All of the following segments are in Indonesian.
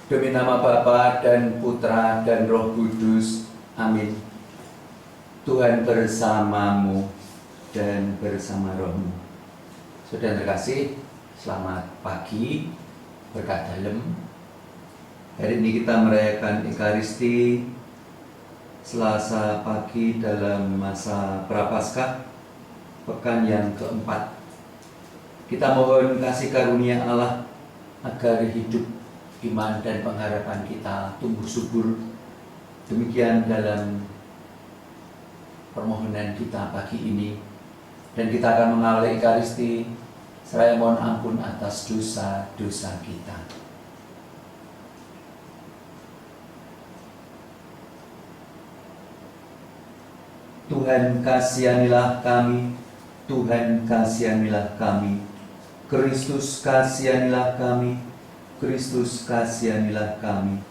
Demi nama Bapa dan Putra dan Roh Kudus. Amin. Tuhan bersamamu dan bersama rohmu. Saudara terkasih, selamat pagi, berkah dalem. Hari ini kita merayakan Ekaristi Selasa pagi dalam masa Prapaskah, pekan yang keempat. Kita mohon kasih karunia Allah agar hidup, iman dan pengharapan kita tumbuh subur. Demikian dalam permohonan kita pagi ini. Dan kita akan mengawali Ekaristi seraya mohon ampun atas dosa-dosa kita. Tuhan kasihanilah kami, Tuhan kasihanilah kami, Kristus kasihanilah kami, Kristus kasihanilah kami,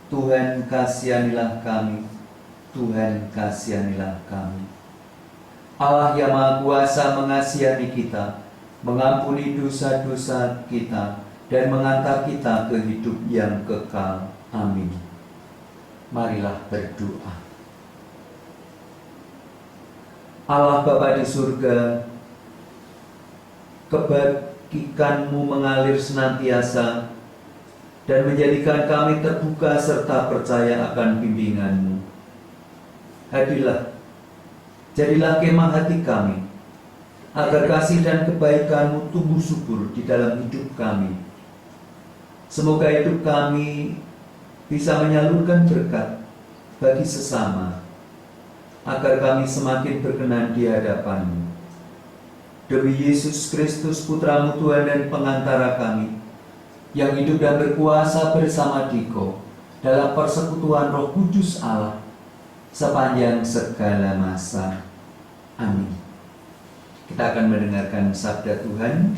Tuhan kasihanilah kami, Tuhan kasihanilah kami. Allah yang Maha Kuasa mengasihani kita, mengampuni dosa-dosa kita, dan mengantar kita ke hidup yang kekal. Amin. Marilah berdoa. Allah Bapa di surga, kebajikan-Mu mengalir senantiasa dan menjadikan kami terbuka serta percaya akan bimbingan-Mu. Hadirlah, jadilah kemah hati kami, agar kasih dan kebaikan-Mu tumbuh subur di dalam hidup kami. Semoga hidup kami bisa menyalurkan berkat bagi sesama, agar kami semakin berkenan di hadapan-Mu. Demi Yesus Kristus, Putra-Mu Tuhan dan pengantara kami, yang hidup dan berkuasa bersama Diko dalam persekutuan Roh Kudus Allah sepanjang segala masa. Amin. Kita akan mendengarkan sabda Tuhan.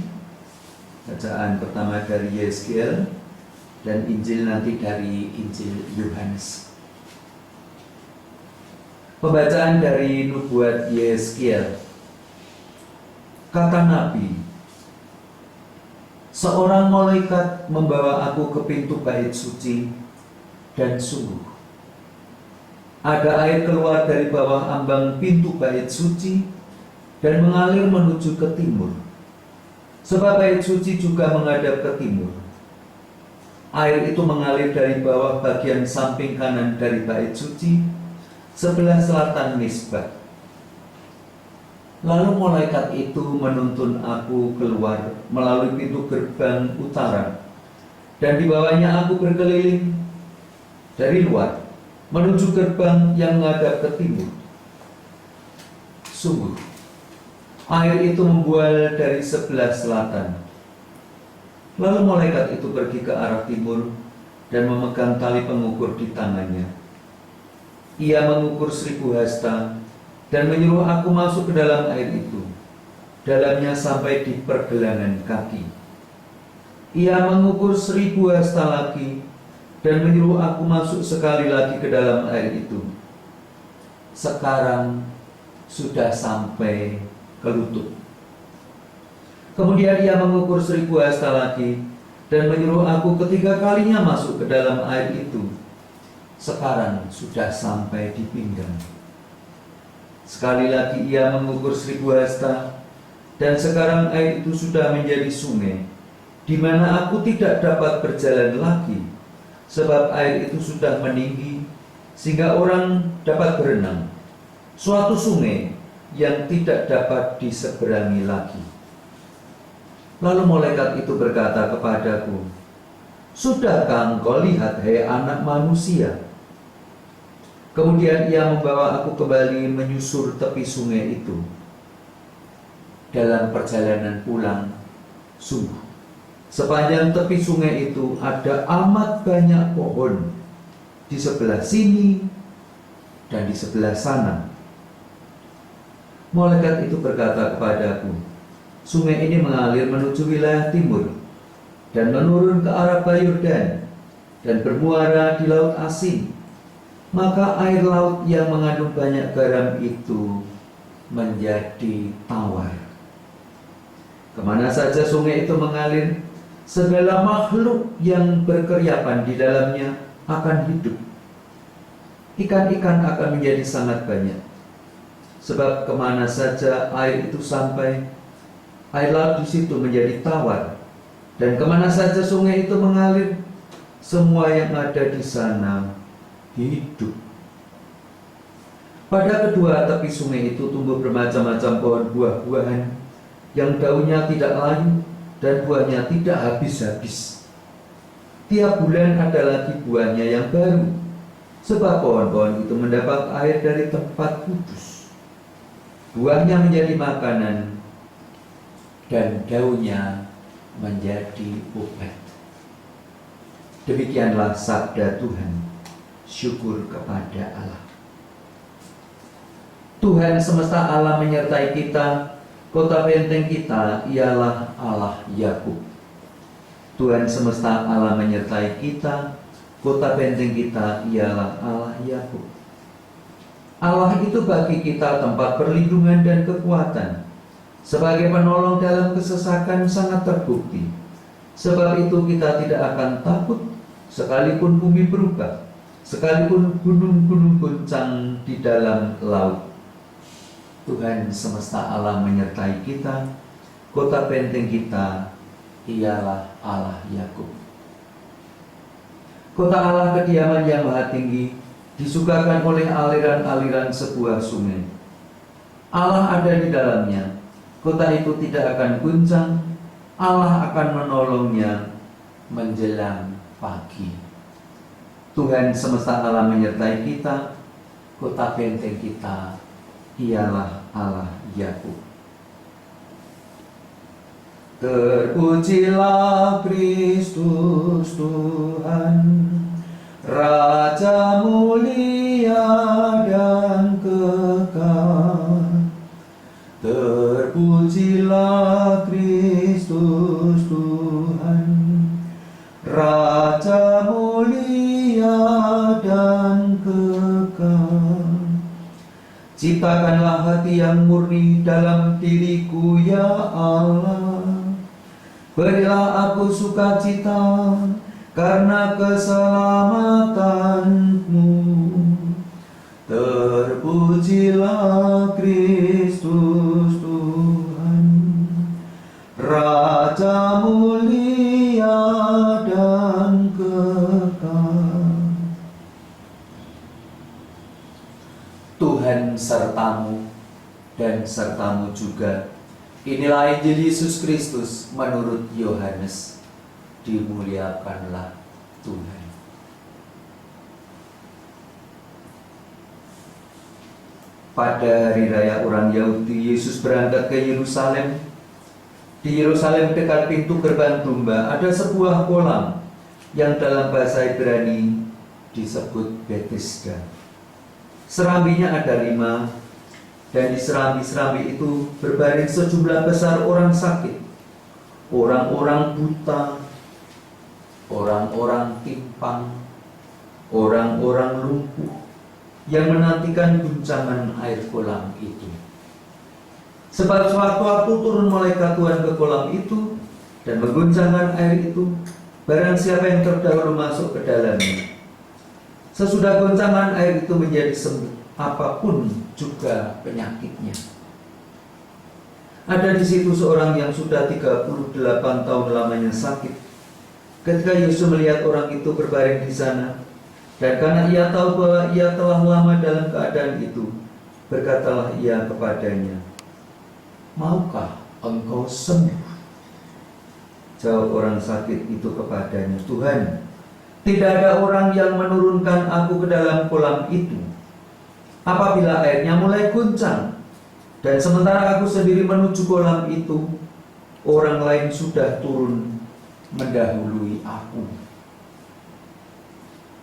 Bacaan pertama dari Yeskel dan Injil nanti dari Injil Yohanes. Pembacaan dari nubuat Yeskel. Kata Nabi, seorang malaikat membawa aku ke pintu bait suci, dan sungguh ada air keluar dari bawah ambang pintu bait suci dan mengalir menuju ke timur. Sebab bait suci juga menghadap ke timur. Air itu mengalir dari bawah bagian samping kanan dari bait suci, sebelah selatan misbah. Lalu malaikat itu menuntun aku keluar melalui pintu gerbang utara, dan di bawahnya aku berkeliling dari luar menuju gerbang yang menghadap ke timur. Sungguh, air itu membual dari sebelah selatan. Lalu malaikat itu pergi ke arah timur dan memegang tali pengukur di tangannya. Ia mengukur 1000 hasta dan menyuruh aku masuk ke dalam air itu, dalamnya sampai di pergelangan kaki. Ia mengukur 1000 hasta lagi dan menyuruh aku masuk sekali lagi ke dalam air itu. sekarang sudah sampai ke lutut. Kemudian ia mengukur 1000 hasta lagi dan menyuruh aku ketiga kalinya masuk ke dalam air itu. Sekarang sudah sampai di pinggang. Sekali lagi ia mengukur 1000 hasta, dan sekarang air itu sudah menjadi sungai, di mana aku tidak dapat berjalan lagi, sebab air itu sudah meninggi, sehingga orang dapat berenang. Suatu sungai yang tidak dapat diseberangi lagi. Lalu malaikat itu berkata kepadaku, "Sudahkah engkau lihat, hai anak manusia?" Kemudian ia membawa aku kembali menyusur tepi sungai itu. Dalam perjalanan pulang, sungguh, sepanjang tepi sungai itu ada amat banyak pohon di sebelah sini dan di sebelah sana. Malaikat itu berkata kepadaku, "Sungai ini mengalir menuju wilayah timur dan menurun ke arah Yordan dan bermuara di Laut Asin. Maka air laut yang mengandung banyak garam itu menjadi tawar. Kemana saja sungai itu mengalir, segala makhluk yang berkeriapan di dalamnya akan hidup. Ikan-ikan akan menjadi sangat banyak. Sebab kemana saja air itu sampai, air laut di situ menjadi tawar. Dan kemana saja sungai itu mengalir, semua yang ada di sana hidup." Pada kedua tepi sungai itu tumbuh bermacam-macam pohon buah-buahan, yang daunnya tidak layu dan buahnya tidak habis-habis. Tiap bulan ada lagi buahnya yang baru, sebab pohon-pohon itu mendapat air dari tempat kudus. Buahnya menjadi makanan dan daunnya menjadi obat. Demikianlah sabda Tuhan. Syukur kepada Allah. Tuhan semesta alam menyertai kita, kota benteng kita ialah Allah Yakub. Tuhan semesta alam menyertai kita, kota benteng kita ialah Allah Yakub. Allah itu bagi kita tempat perlindungan dan kekuatan. Sebagai penolong dalam kesesakan sangat terbukti. Sebab itu kita tidak akan takut sekalipun bumi berubah, sekalipun gunung-gunung goncang di dalam laut. Tuhan semesta alam menyertai kita, kota benteng kita ialah Allah Yakub. Kota Allah kediaman yang maha tinggi, disukakan oleh aliran-aliran sebuah sungai. Allah ada di dalamnya, kota itu tidak akan goncang, Allah akan menolongnya menjelang pagi. Tuhan semesta alam menyertai kita, kota benteng kita ialah Allah Yakub. Terpujilah Kristus Tuhan, Raja mulia dan kekal. Terpujilah Kristus Tuhan, Raja mulia dan kekal. Ciptakanlah hati yang murni dalam diriku, ya Allah. Berilah aku sukacita karena keselamatanmu. Terpujilah Kristus Tuhan, Raja mulia dan kekal. Tuhan sertamu dan sertamu juga. Inilah Injil Yesus Kristus menurut Yohanes. Dimuliakanlah Tuhan. Pada hari raya orang Yahudi, Yesus berangkat ke Yerusalem. Di Yerusalem dekat pintu gerbang domba ada sebuah kolam yang dalam bahasa Ibrani disebut Bethesda. Serambinya ada 5, dan di serambi-serambi itu berbaring sejumlah besar orang sakit, orang-orang buta, orang-orang timpang, orang-orang lumpuh, yang menantikan guncangan air kolam itu. Sebab sewaktu-waktu turun malaikat Tuhan ke kolam itu dan mengguncangkan air itu, barang siapa yang terdahulu masuk ke dalamnya, sesudah goncangan air itu menjadi sembuh, apapun juga penyakitnya. Ada di situ seorang yang sudah 38 tahun lamanya sakit. Ketika Yesus melihat orang itu berbaring di sana, dan karena ia tahu bahwa ia telah lama dalam keadaan itu, berkatalah ia kepadanya, "Maukah engkau sembuh?" Jawab orang sakit itu kepadanya, "Tuhan, tidak ada orang yang menurunkan aku ke dalam kolam itu apabila airnya mulai guncang. Dan sementara aku sendiri menuju kolam itu, orang lain sudah turun mendahului aku."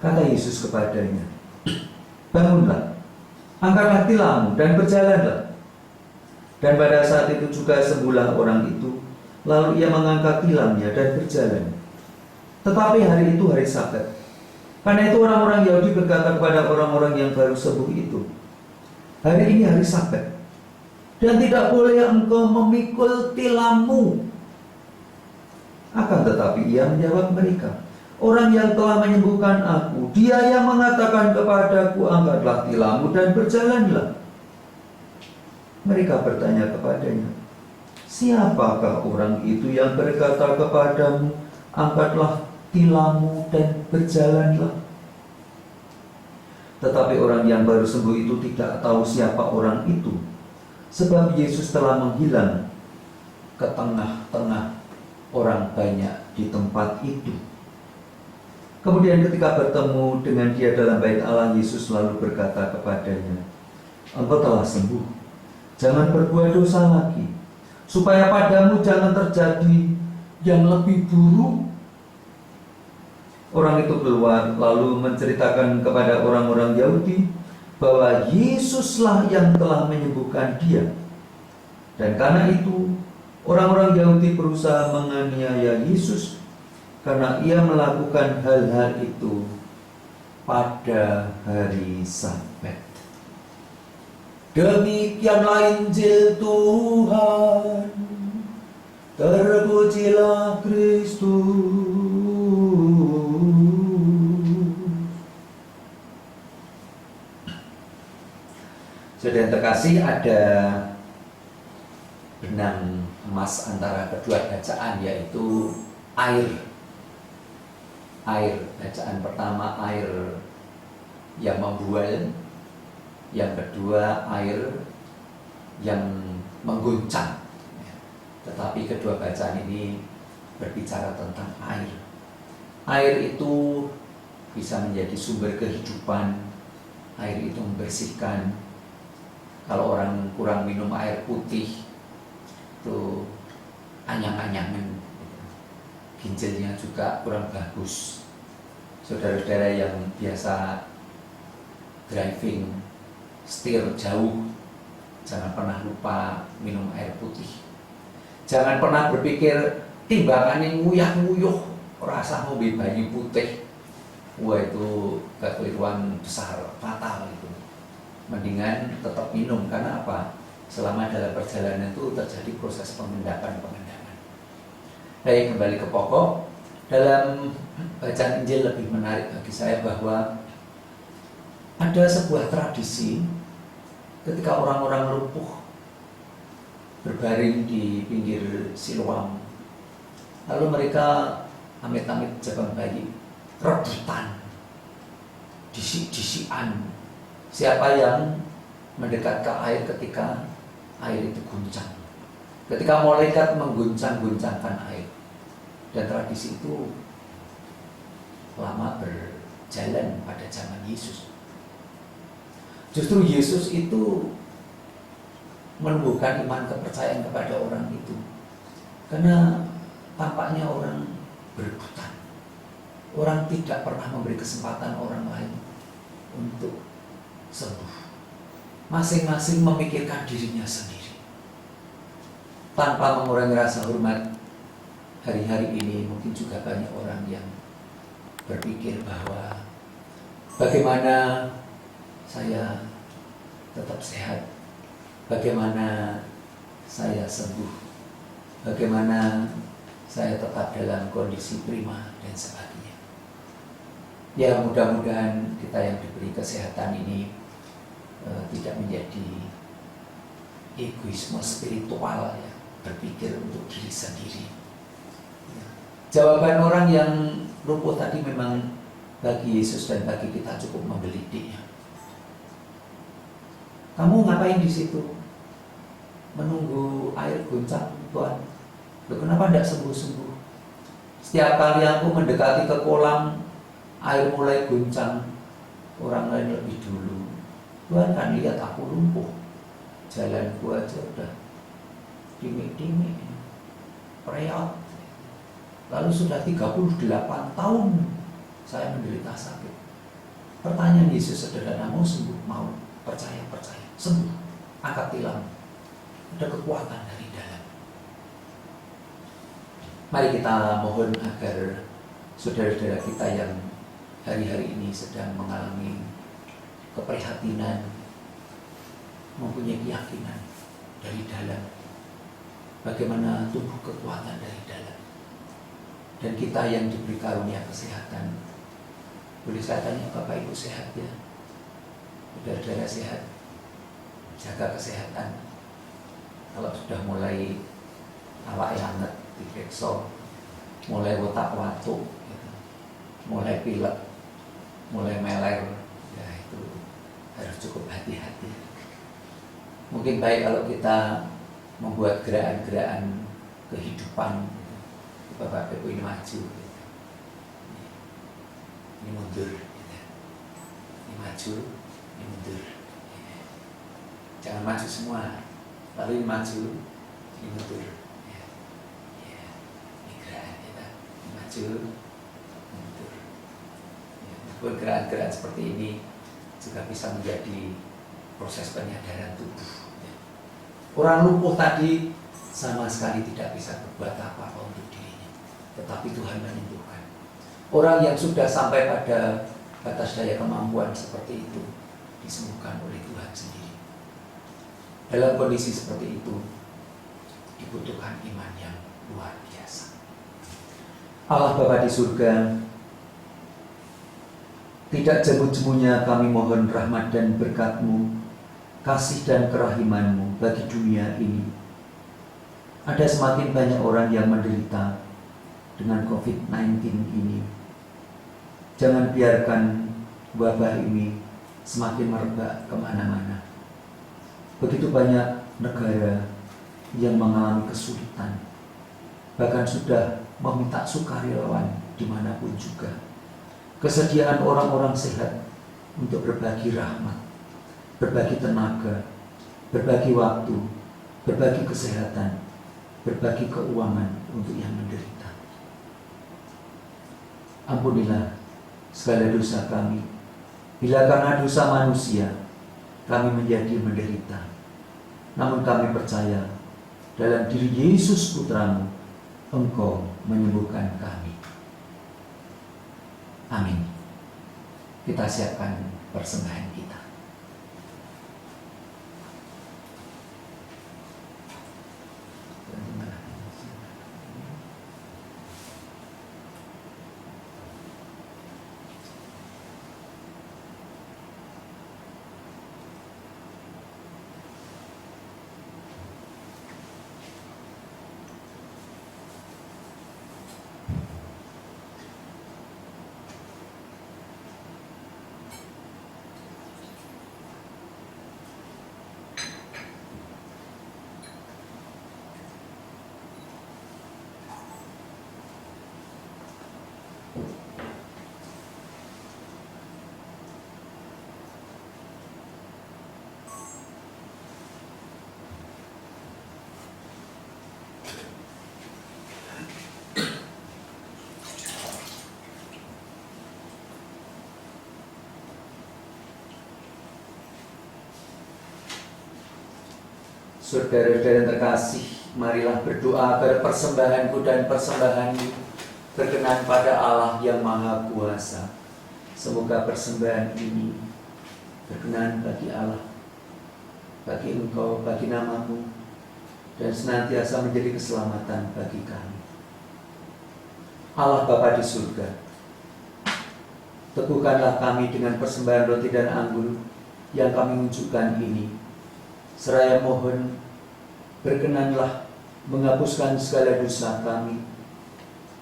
Kata Yesus kepadanya, "Bangunlah, angkatlah tilammu dan berjalanlah." Dan pada saat itu juga sembuhlah orang itu. Lalu ia mengangkat tilamnya dan berjalan. Tetapi hari itu hari Sabat. Karena itu orang-orang Yahudi berkata kepada orang-orang yang baru sembuh itu, "Hari ini hari Sabat, dan tidak boleh engkau memikul tilammu." Akan tetapi ia menjawab mereka, "Orang yang telah menyembuhkan aku, dia yang mengatakan kepadaku, angkatlah tilammu dan berjalanlah." Mereka bertanya kepadanya, "Siapakah orang itu yang berkata kepadamu, angkatlah tilammu dan berjalanlah?" Tetapi orang yang baru sembuh itu tidak tahu siapa orang itu, sebab Yesus telah menghilang ke tengah-tengah orang banyak di tempat itu. Kemudian ketika bertemu dengan dia dalam bait Allah, Yesus lalu berkata kepadanya, "Engkau telah sembuh, jangan berbuat dosa lagi, supaya padamu jangan terjadi yang lebih buruk." Orang itu keluar lalu menceritakan kepada orang-orang Yahudi bahwa Yesuslah yang telah menyembuhkan dia. Dan karena itu orang-orang Yahudi berusaha menganiaya Yesus karena ia melakukan hal-hal itu pada hari Sabat. Demikianlah Injil Tuhan. Terpujilah Kristus. Saudara yang terkasih, ada benang emas antara kedua bacaan, yaitu air. Bacaan pertama air yang membual, yang kedua air yang mengguncang. Tetapi kedua bacaan ini berbicara tentang air. Air itu bisa menjadi sumber kehidupan. Air itu membersihkan. Kalau orang kurang minum air putih, itu anyang-anyangan, ginjalnya juga kurang bagus. Saudara-saudara yang biasa driving, setir jauh, jangan pernah lupa minum air putih. Jangan pernah berpikir timbangannya nguyah-nguyuh rasa ngombe banyu putih. Wah, itu kekeliruan besar, fatal itu. Mendingan tetap minum, karena apa? Selama dalam perjalanan itu terjadi proses pengendapan. Baik, kembali ke pokok. Dalam bacaan Injil lebih menarik bagi saya bahwa ada sebuah tradisi ketika orang-orang lumpuh berbaring di pinggir Siloam, lalu mereka amit-amit jabang bayi rebutan, disik-disikan, siapa yang mendekat ke air ketika air itu guncang, ketika malaikat mengguncang-guncangkan air. Dan tradisi itu lama berjalan pada zaman Yesus. Justru Yesus itu menumbuhkan iman kepercayaan kepada orang itu, karena tampaknya orang berebutan. Orang tidak pernah memberi kesempatan orang lain untuk sembuh. Masing-masing memikirkan dirinya sendiri. Tanpa mengurangi rasa hormat, hari-hari ini mungkin juga banyak orang yang berpikir bahwa bagaimana saya tetap sehat, bagaimana saya sembuh, bagaimana saya tetap dalam kondisi prima dan sebagainya. Ya, mudah-mudahan kita yang diberi kesehatan ini tidak menjadi egoisme spiritual, ya, berpikir untuk diri sendiri. Jawaban orang yang lumpuh tadi memang bagi Yesus dan bagi kita cukup menggelitik. Kamu ngapain di situ? Menunggu air goncang, Tuhan. Loh, kenapa tidak sembuh-sembuh? Setiap kali aku mendekati ke kolam, air mulai goncang, orang lain lebih dulu. Tuhan kan lihat aku lumpuh, jalanku aja udah dimik-dimik, reot. Lalu sudah 38 tahun saya menderita sakit. Pertanyaan Yesus sederhana, mau sembuh? Mau. Percaya, sembuh. Angkat tilam. Ada kekuatan dari dalam. Mari kita mohon agar saudara-saudara kita yang hari-hari ini sedang mengalami keprihatinan, mempunyai keyakinan dari dalam, bagaimana tumbuh kekuatan dari dalam. Dan kita yang diberi karunia kesehatan, boleh saya tanya, Bapak Ibu sehat ya? Saudara-saudara sehat? Jaga kesehatan. Kalau sudah mulai awak hangat, diperiksa, mulai otak-watuk, gitu, mulai pilek, mulai meler, ya itu harus cukup hati-hati. Mungkin baik kalau kita membuat gerakan-gerakan kehidupan, gitu. Bapak Ibu ini maju, gitu. Ini mundur, gitu. Ini maju, ini mundur, gitu. Jangan maju semua, lalu ini maju, ini mundur, ya. Ya. Ini gerakan kita, ini maju, ini mundur. Ya. Gerakan-gerakan seperti ini juga bisa menjadi proses penyadaran tubuh. Ya. Orang lumpuh tadi sama sekali tidak bisa berbuat apa-apa untuk dirinya, tetapi Tuhan menyembuhkan. Orang yang sudah sampai pada batas daya kemampuan seperti itu disembuhkan oleh Tuhan sendiri. Dalam kondisi seperti itu dibutuhkan iman yang luar biasa. Allah Bapa di surga, tidak jemu-jemunya kami mohon rahmat dan berkat-Mu, kasih dan kerahiman-Mu bagi dunia ini. Ada semakin banyak orang yang menderita dengan COVID-19 ini. Jangan biarkan wabah ini semakin merebak kemana-mana. Begitu banyak negara yang mengalami kesulitan, bahkan sudah meminta sukarelawan dimanapun juga. Kesediaan orang-orang sehat untuk berbagi rahmat, berbagi tenaga, berbagi waktu, berbagi kesehatan, berbagi keuangan untuk yang menderita. Ampunilah segala dosa kami, bila karena dosa manusia kami menjadi menderita. Namun kami percaya dalam diri Yesus Putra-Mu, Engkau menyembuhkan kami. Amin. Kita siapkan persembahan kita. Saudara-saudara yang terkasih, marilah berdoa agar persembahanku dan persembahanmu berkenan pada Allah yang Maha Kuasa. Semoga persembahan ini berkenan bagi Allah, bagi Engkau, bagi nama-Mu, dan senantiasa menjadi keselamatan bagi kami. Allah Bapa di surga, teguhkanlah kami dengan persembahan roti dan anggur yang kami wujudkan ini. Seraya mohon, berkenanlah menghapuskan segala dosa kami.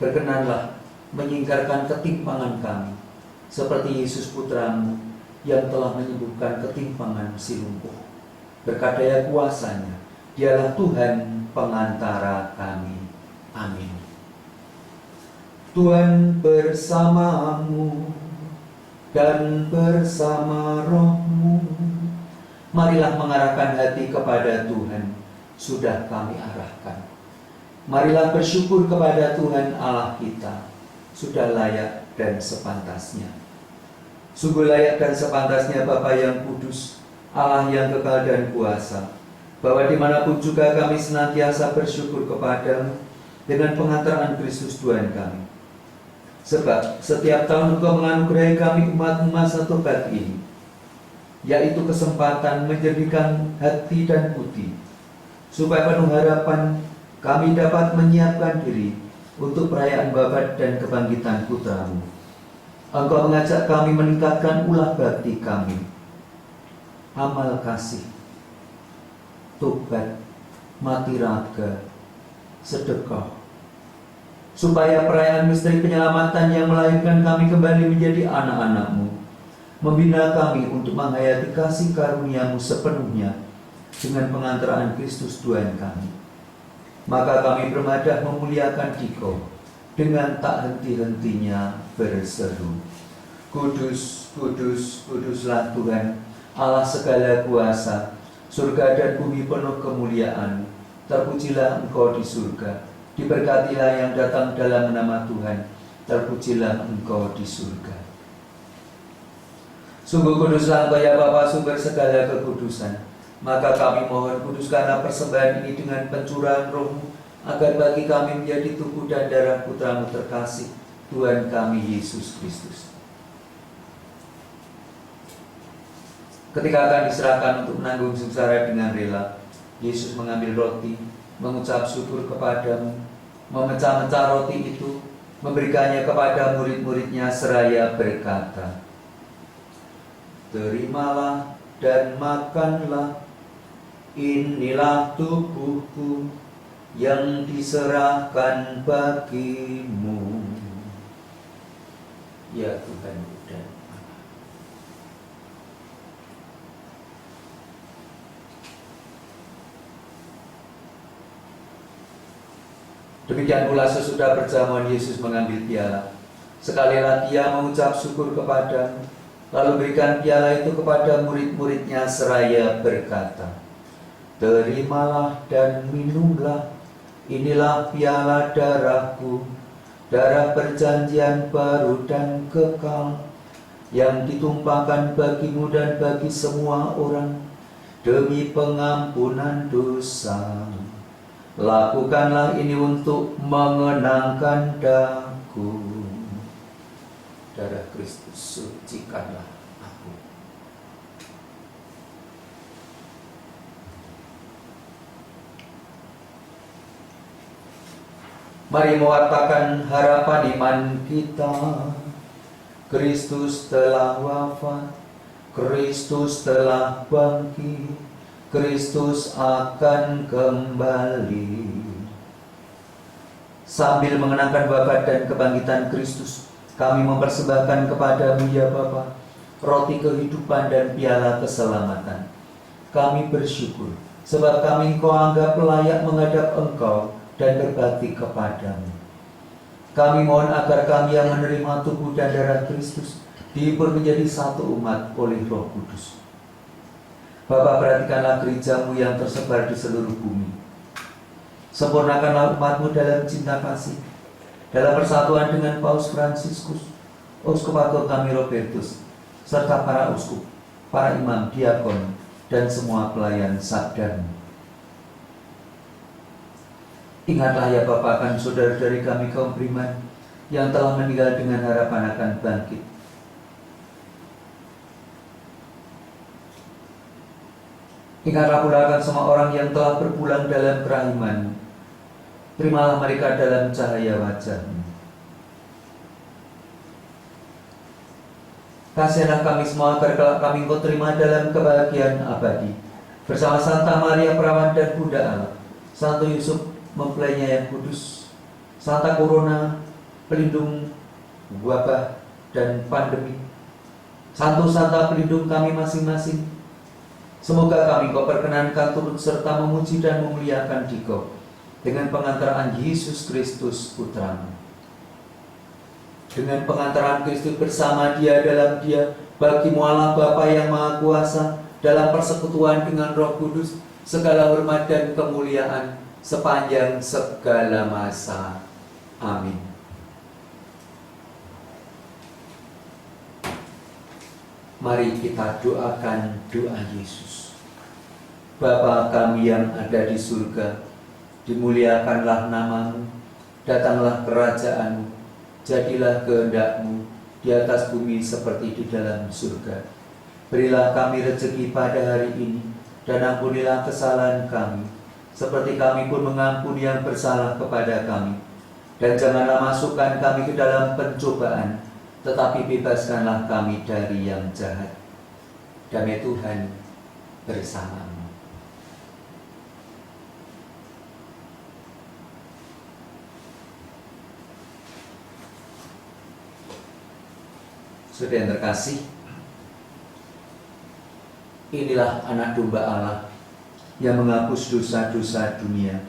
Berkenanlah menyingkarkan ketimpangan kami, seperti Yesus Putra-Mu yang telah menyembuhkan ketimpangan si lumpuh. Berkat daya kuasa-Nya, Dialah Tuhan pengantara kami. Amin. Tuhan bersamamu dan bersama rohmu. Marilah mengarahkan hati kepada Tuhan, sudah kami arahkan. Marilah bersyukur kepada Tuhan Allah kita, sudah layak dan sepantasnya. Sungguh layak dan sepantasnya Bapa yang kudus, Allah yang kekal dan kuasa, bahwa dimanapun juga kami senantiasa bersyukur kepadamu dengan pengantaran Kristus Tuhan kami. Sebab setiap tahun Engkau menganugerahi kami umat-Mu masa tobat ini, yaitu kesempatan menjernihkan hati dan budi, supaya penuh harapan kami dapat menyiapkan diri untuk perayaan wafat dan kebangkitan Putra-Mu. Engkau mengajak kami meningkatkan ulah bakti kami, amal kasih, tobat, mati raga, sedekah, supaya perayaan misteri penyelamatan yang melahirkan kami kembali menjadi anak-anak-Mu membina kami untuk menghayati kasih karunia-Mu sepenuhnya dengan pengantaraan Kristus Tuhan kami. Maka kami bermadah memuliakan Dikau dengan tak henti-hentinya berseru, Kudus, kudus, kuduslah Tuhan, Allah segala kuasa, surga dan bumi penuh kemuliaan. Terpujilah Engkau di surga, diberkatilah yang datang dalam nama Tuhan, terpujilah Engkau di surga. Sungguh kuduslah Engkau ya Bapa, sumber segala kekudusan. Maka kami mohon, kuduskanlah persembahan ini dengan pencurahan Roh-Mu, agar bagi kami menjadi tubuh dan darah Putra-Mu terkasih, Tuhan kami Yesus Kristus. Ketika akan diserahkan untuk menanggung sengsara dengan rela, Yesus mengambil roti, mengucap syukur kepadamu, memecah-mecah roti itu, memberikannya kepada murid-muridnya seraya berkata, Terimalah dan makanlah, inilah tubuhku yang diserahkan bagimu. Ya Tuhan dan Allah. Demikian pula sesudah berjamuan Yesus mengambil piala. Sekali lagi Ia mengucap syukur kepadamu, lalu berikan piala itu kepada murid-muridnya seraya berkata, Terimalah dan minumlah, inilah piala darahku, darah perjanjian baru dan kekal, yang ditumpahkan bagimu dan bagi semua orang, demi pengampunan dosa. Lakukanlah ini untuk mengenangkan daku. Darah Kristus, sucikanlah aku. Mari mewartakan harapan iman kita. Kristus telah wafat, Kristus telah bangkit, Kristus akan kembali. Sambil mengenangkan wafat dan kebangkitan Kristus, kami mempersembahkan kepadamu ya Bapa, roti kehidupan dan piala keselamatan. Kami bersyukur, sebab kami Engkau anggap layak menghadap Engkau dan berbakti kepadamu. Kami mohon agar kami yang menerima tubuh dan darah Kristus dihibur menjadi satu umat oleh Roh Kudus. Bapa, perhatikanlah gereja-Mu yang tersebar di seluruh bumi. Sempurnakanlah umat-Mu dalam cinta kasih, dalam persatuan dengan Paus Fransiskus, Uskup Agung kami Robertus, serta para uskup, para imam, diakon, dan semua pelayan sabda-Mu. Ingatlah ya Bapa akan saudara-saudari kami kaum beriman yang telah meninggal dengan harapan akan bangkit. Ingatlah pula akan semua orang yang telah berpulang dalam kerahiman. Terimalah mereka dalam cahaya wajah-Mu. Kasihilah kami semua agar kelak kami Engkau terima dalam kebahagiaan abadi. Bersama Santa Maria Perawan dan Bunda Allah, Santo Yusuf mempelainya yang kudus, Santa Corona pelindung wabah dan pandemi, Santo Santa pelindung kami masing-masing. Semoga kami Kau perkenankan turut serta memuji dan memuliakan Dikau dengan pengantaran Yesus Kristus Putra-Mu. Dengan pengantaran Kristus bersama Dia dalam Dia, bagi-Mu Allah Bapa yang Maha Kuasa, dalam persekutuan dengan Roh Kudus, segala hormat dan kemuliaan sepanjang segala masa. Amin. Mari kita doakan doa Yesus. Bapa kami yang ada di surga, dimuliakanlah nama-Mu, datanglah kerajaan-Mu, jadilah kehendak-Mu di atas bumi seperti di dalam surga. Berilah kami rezeki pada hari ini, dan ampunilah kesalahan kami, seperti kami pun mengampuni yang bersalah kepada kami. Dan janganlah masukkan kami ke dalam pencobaan, tetapi bebaskanlah kami dari yang jahat. Damai Tuhan bersamamu. Saudara yang terkasih, inilah anak domba Allah yang menghapus dosa-dosa dunia,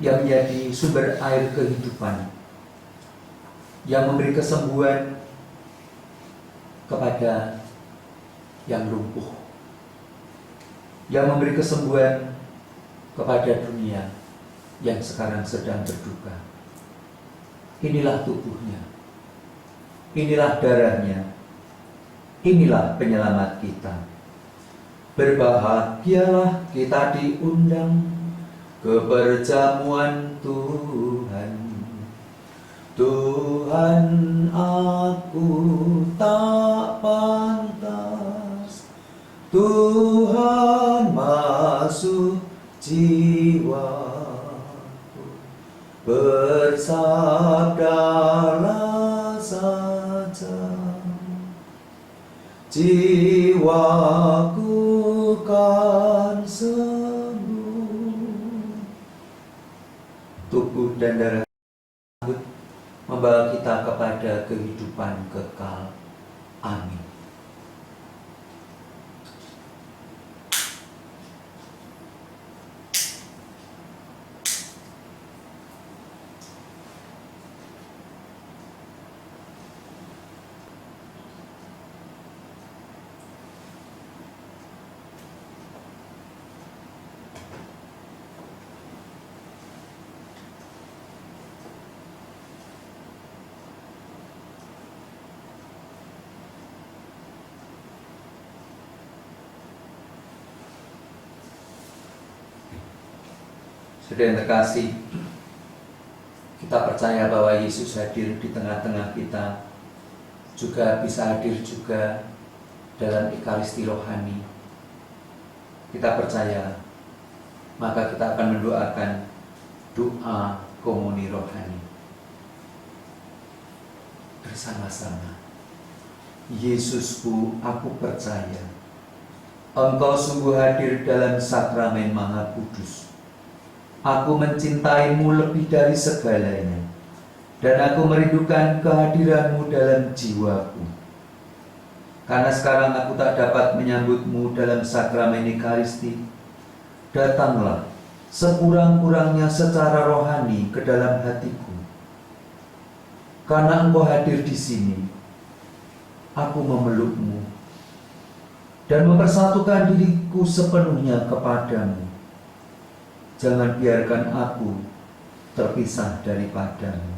yang menjadi sumber air kehidupan, yang memberi kesembuhan kepada yang lumpuh, yang memberi kesembuhan kepada dunia yang sekarang sedang berduka. Inilah tubuhnya, inilah darahnya, inilah penyelamat kita. Berbahagialah kita diundang ke perjamuan Tuhan. Tuhan, aku tak pantas, Tuhan masuk jiwaku. Bersabdalah saja, jiwaku kan sembuh. Tubuh dan darah membawa kita kepada kehidupan kekal. Amin. Saudara yang terkasih, kita percaya bahwa Yesus hadir di tengah-tengah kita, juga bisa hadir juga dalam Ekaristi rohani. Kita percaya, maka kita akan mendoakan doa komuni rohani bersama-sama. Yesusku, aku percaya Engkau sungguh hadir dalam sakramen Maha Kudus. Aku mencintai-Mu lebih dari segalanya, dan aku merindukan kehadiran-Mu dalam jiwaku. Karena sekarang aku tak dapat menyambut-Mu dalam sakramen Ekaristi, datanglah sekurang-kurangnya secara rohani ke dalam hatiku. Karena Engkau hadir di sini, aku memeluk-Mu dan mempersatukan diriku sepenuhnya kepadamu. Jangan biarkan aku terpisah daripadamu.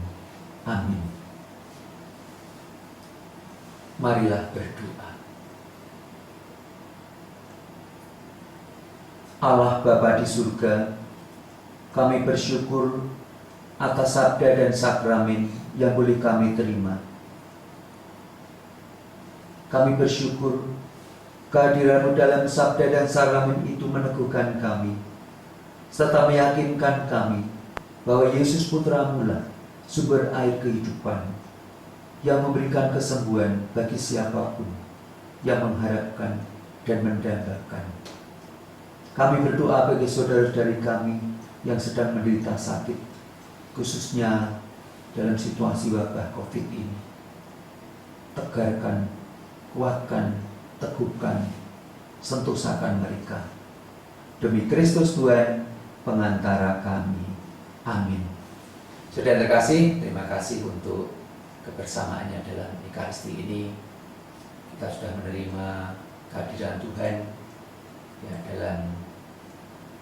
Amin. Marilah berdoa. Allah Bapa di surga, kami bersyukur atas sabda dan sakramen yang boleh kami terima. Kami bersyukur Kehadiran-Mu dalam sabda dan sakramen itu meneguhkan kami, serta meyakinkan kami bahwa Yesus Putra-Mu lah sumber air kehidupan yang memberikan kesembuhan bagi siapapun yang mengharapkan dan mendambakan. Kami berdoa bagi saudara-saudari kami yang sedang menderita sakit, khususnya dalam situasi wabah COVID ini. Tegarkan, kuatkan, teguhkan, sentosakan mereka. Demi Kristus Tuhan, pengantara kami. Amin. Saudara terkasih, terima kasih untuk kebersamaannya dalam Ekaristi ini. Kita sudah menerima kehadiran Tuhan ya, dalam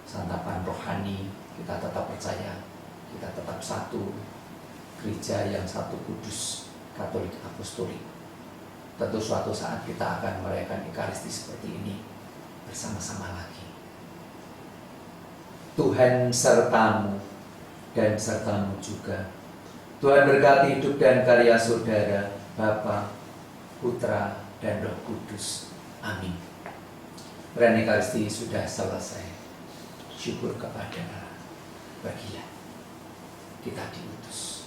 santapan rohani. Kita tetap percaya, kita tetap satu, gereja yang satu kudus, Katolik Apostolik. Tentu suatu saat kita akan merayakan Ekaristi seperti ini bersama-sama lagi. Tuhan sertamu dan sertamu juga. Tuhan berkati hidup dan karya saudara, Bapa, Putra, dan Roh Kudus. Amin. Perayaan Ekaristi sudah selesai. Syukur kepada Allah. Bagilah kita diutus.